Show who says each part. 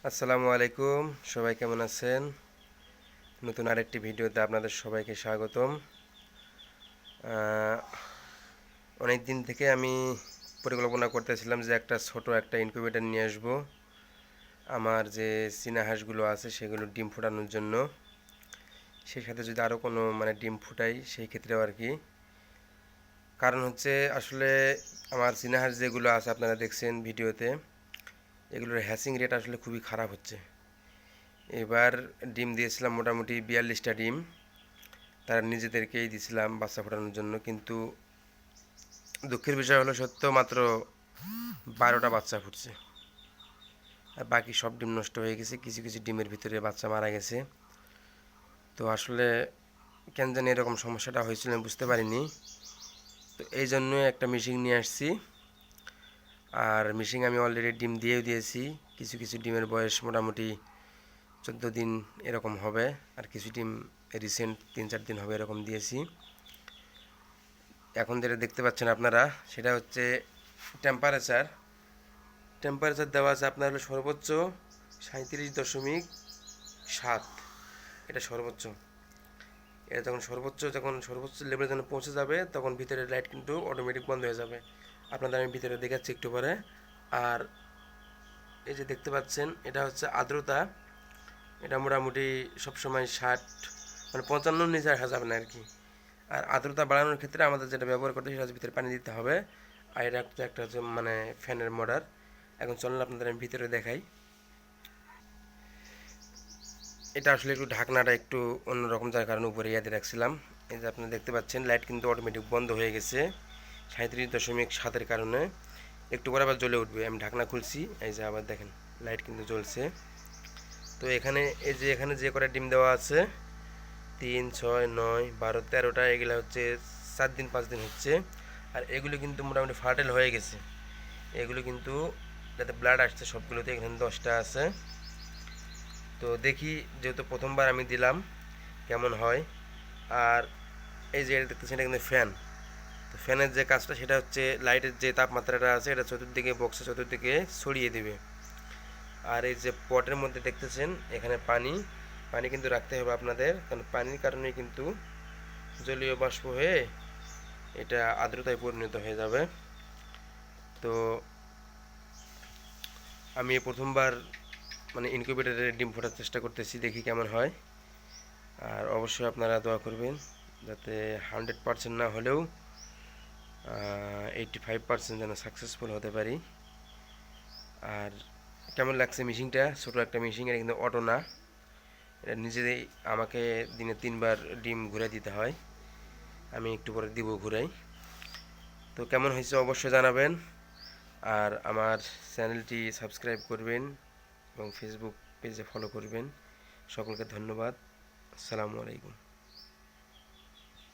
Speaker 1: আসসালামু আলাইকুম। সবাই কেমন আছেন? নতুন আরেকটি ভিডিওতে আপনাদের সবাইকে স্বাগতম। অনেক দিন থেকে আমি পরিকল্পনা করতেছিলাম যে একটা ছোট একটা ইনকিউবেটর নিয়ে আসব আমার যে চীনা হাঁসগুলো আছে সেগুলো ডিম ফোটানোর জন্য। সেই সাথে যদি আরও কোনো ডিম ফুটাই সেই ক্ষেত্রেও আর কি। কারণ হচ্ছে আসলে আমার চীনা হাঁস যেগুলো আছে আপনারা দেখছেন ভিডিওতে, এগুলোর হ্যাচিং রেট আসলে খুবই খারাপ হচ্ছে। এবার ডিম দিয়েছিলাম মোটামুটি 42টা ডিম, তারা নিজেদেরকেই দিছিলাম বাচ্চা ফোটানোর জন্য। কিন্তু দুঃখের বিষয় হলো সত্য, মাত্র 12টা বাচ্চা ফুটছে, আর বাকি সব ডিম নষ্ট হয়ে গেছে। কিছু কিছু ডিমের ভিতরে বাচ্চা মারা গেছে। তো আসলে কেন জানি এরকম সমস্যাটা হয়েছিল আমি বুঝতে পারিনি। তো এই জন্যই একটা মেশিন নিয়ে আসছি। আর মেশিন আমি অলরেডি ডিম দিয়েও দিয়েছি। কিছু কিছু ডিমের বয়স মোটামুটি 14 দিন এরকম হবে, আর কিছু ডিম রিসেন্ট 3-4 দিন হবে এরকম দিয়েছি। এখন যেটা দেখতে পাচ্ছেন আপনারা সেটা হচ্ছে টেম্পারেচার। টেম্পারেচার দেওয়া আছে আপনার হলো সর্বোচ্চ 37.7। এটা সর্বোচ্চ। এটা যখন সর্বোচ্চ লেভেলে যখন পৌঁছে যাবে তখন ভিতরে লাইট কিন্তু অটোমেটিক বন্ধ হয়ে যাবে। আপনাদের আমি ভিতরে দেখাচ্ছি একটু পরে। আর এই যে দেখতে পাচ্ছেন এটা হচ্ছে আর্দ্রতা। এটা মোটামুটি সবসময় 55 নিচে রাখা যাবে না আর কি। আর আর্দ্রতা বাড়ানোর ক্ষেত্রে আমাদের যেটা ব্যবহার করতে সেটা হচ্ছে ভিতরে পানি দিতে হবে। আর এটা একটা হচ্ছে ফ্যানের মোটর। এখন চলুন আপনাদের আমি ভিতরে দেখাই। এটা আসলে একটু ঢাকনাটা একটু অন্যরকম, যার কারণে উপরে ইয়াদে রাখছিলাম। এই যে আপনারা দেখতে পাচ্ছেন লাইট কিন্তু অটোমেটিক বন্ধ হয়ে গেছে 37.7-এর কারণে। একটু পরে আবার জ্বলে উঠবে। আমি ঢাকনা খুলছি, এই যে আবার দেখেন লাইট কিন্তু জ্বলছে। তো এখানে এখানে যে কটা ডিম দেওয়া আছে 3, 6, 9, 12, 13টা, এগুলো হচ্ছে 4 দিন 5 দিন হচ্ছে। আর এগুলো কিন্তু মোটামুটি ফার্টাইল হয়ে গেছে। এগুলো কিন্তু যাতে ব্লাড আসছে সবগুলোতে, এখানে 10টা আছে। তো দেখি, যেহেতু প্রথমবার আমি দিলাম কেমন হয়। আর এই যে এটা দেখতেছেন এটা কিন্তু ফ্যান। তো ফ্যানের যে কাজটা সেটা হচ্ছে লাইটের যে তাপমাত্রাটা আছে এটা চতুর্দিকে বক্সে চতুর্দিকে ছড়িয়ে দেবে। আর এই যে পটের মধ্যে দেখতেছেন এখানে পানি পানি কিন্তু রাখতে হবে আপনাদের, কারণ পানির কারণে কিন্তু জলীয় বাষ্প হয়ে এটা আর্দ্রতায় পরিণত হয়ে যাবে। তো আমি প্রথমবার ইনকিউবেটরে ডিম ফোটার চেষ্টা করতেছি, দেখি কেমন হয়। আর অবশ্যই আপনারা দোয়া করবেন যাতে 100% না হলেও 85% যেন সাকসেসফুল হতে পারি। আর কেমন লাগছে মেশিনটা? ছোটো একটা মেশিন, এটা কিন্তু অটো না। এটা নিজেই আমাকে দিনে 3বার ডিম ঘুরে দিতে হয়। আমি একটু পরে দিব ঘুরাই। তো কেমন হয়েছে অবশ্যই জানাবেন। আর আমার চ্যানেলটি সাবস্ক্রাইব করবেন এবং ফেসবুক পেজে ফলো করবেন। সকলকে ধন্যবাদ। আসসালামু আলাইকুম।